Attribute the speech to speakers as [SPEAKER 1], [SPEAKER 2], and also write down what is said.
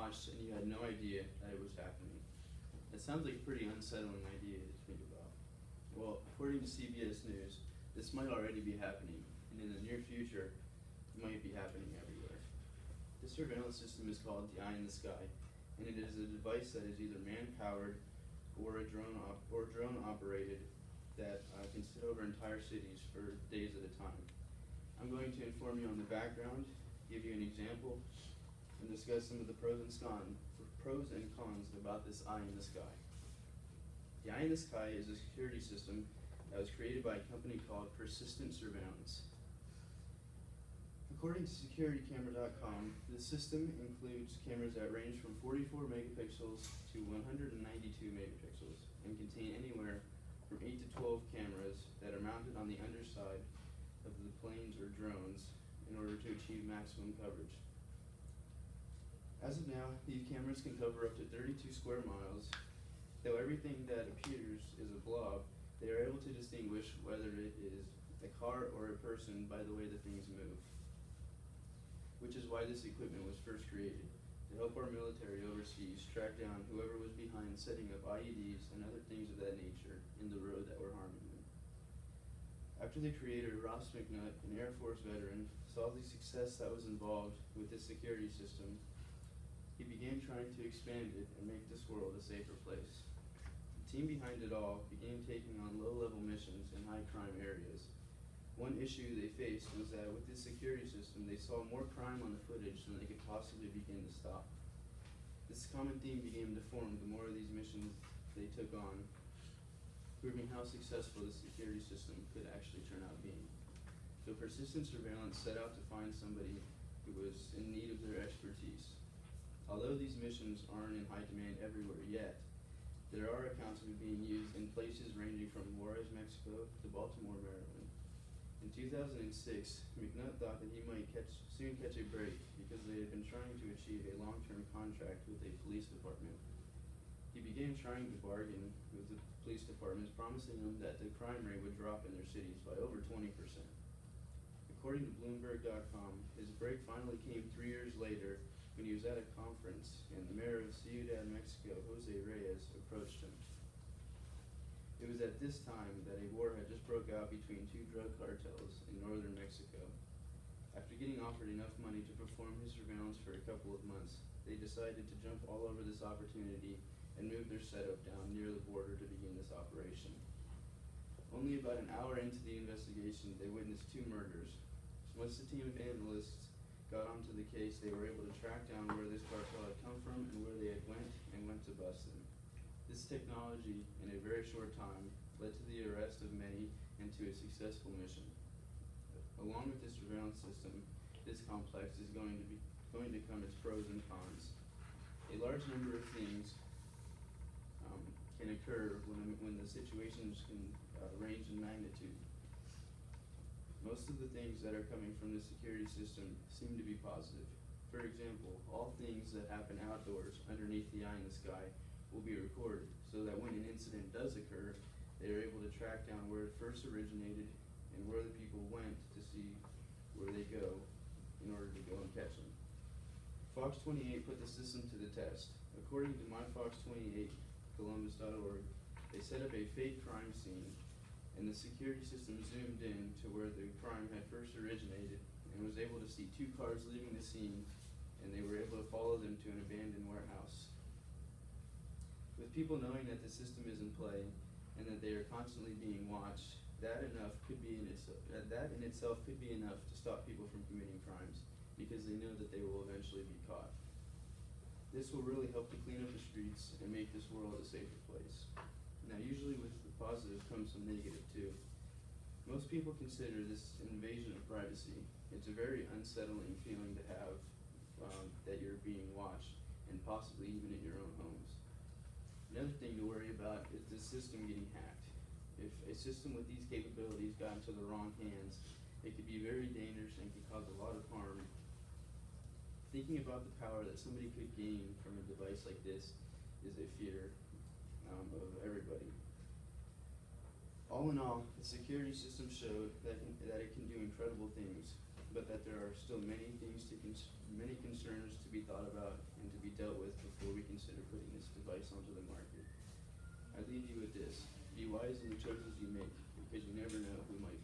[SPEAKER 1] watched and you had no idea that it was happening. That sounds like a pretty unsettling idea to think about. Well, according to CBS News, this might already be happening, and in the near future, it might be happening everywhere. This surveillance system is called the Eye in the Sky, and it is a device that is either man-powered or drone operated that can sit over entire cities for days at a time. I'm going to inform you on the background, give you an example, and discuss some of the pros and cons about this Eye in the Sky. The Eye in the Sky is a security system that was created by a company called Persistent Surveillance. According to SecurityCamera.com, the system includes cameras that range from 44 megapixels to 192 megapixels and contain anywhere from 8 to 12 cameras that are mounted on the underside of the planes or drones in order to achieve maximum coverage. As of now, these cameras can cover up to 32 square miles. Though everything that appears is a blob, they are able to distinguish whether it is a car or a person by the way the things move, which is why this equipment was first created, to help our military overseas track down whoever was behind setting up IEDs and other things of that nature in the road that were harming them. After the creator, Ross McNutt, an Air Force veteran, saw the success that was involved with this security system, he began trying to expand it and make this world a safer place. The team behind it all began taking on low-level missions in high-crime areas. One issue they faced was that with this security system, they saw more crime on the footage than they could possibly begin to stop. This common theme began to form the more of these missions they took on, proving how successful the security system could actually turn out being. So Persistent Surveillance set out to find somebody who was in need of their expertise. Although these missions aren't in high demand everywhere yet, there are accounts of it being used in places ranging from Juarez, Mexico to Baltimore, Maryland. In 2006, McNutt thought that he might soon catch a break because they had been trying to achieve a long-term contract with a police department. He began trying to bargain with the police departments, promising them that the crime rate would drop in their cities by over 20%. According to Bloomberg.com, his break finally came 3 years later when he was at a conference and the mayor of Ciudad, Mexico, Jose Reyes, approached him. It was at this time that a war had just broke out between two drug cartels in northern Mexico. After getting offered enough money to perform his surveillance for a couple of months, they decided to jump all over this opportunity and move their setup down near the border to begin this operation. Only about an hour into the investigation, they witnessed two murders. Once the team of analysts got onto the case, they were able to track down where this cartel had come from and where they had went to bust them. This technology, in a very short time, led to the arrest of many and to a successful mission. Along with this surveillance system, this complex is going to come its pros and cons. A large number of things can occur when the situations can range in magnitude. Most of the things that are coming from the security system seem to be positive. For example, all things that happen outdoors underneath the eye in the sky will be recorded so that when an incident does occur, they are able to track down where it first originated and where the people went to see where they go in order to go and catch them. Fox 28 put the system to the test. According to myfox28columbus.org, they set up a fake crime scene and the security system zoomed in to where the crime had first originated and was able to see two cars leaving the scene, and they were able to follow them to an abandoned warehouse. With people knowing that the system is in play and that they are constantly being watched, that in itself could be enough to stop people from committing crimes because they know that they will eventually be caught. This will really help to clean up the streets and make this world a safer place. Now, usually with the positive comes some negative too. Most people consider this an invasion of privacy. It's a very unsettling feeling to have that you're being watched, and possibly even in your own homes. Another thing to worry about is the system getting hacked. If a system with these capabilities got into the wrong hands, it could be very dangerous and could cause a lot of harm. Thinking about the power that somebody could gain from a device like this is a fear of everybody. All in all, the security system showed that it can do incredible things, but that there are still many concerns to be thought about and to be dealt with consider putting this device onto the market. I leave you with this: be wise in the choices you make, because you never know who might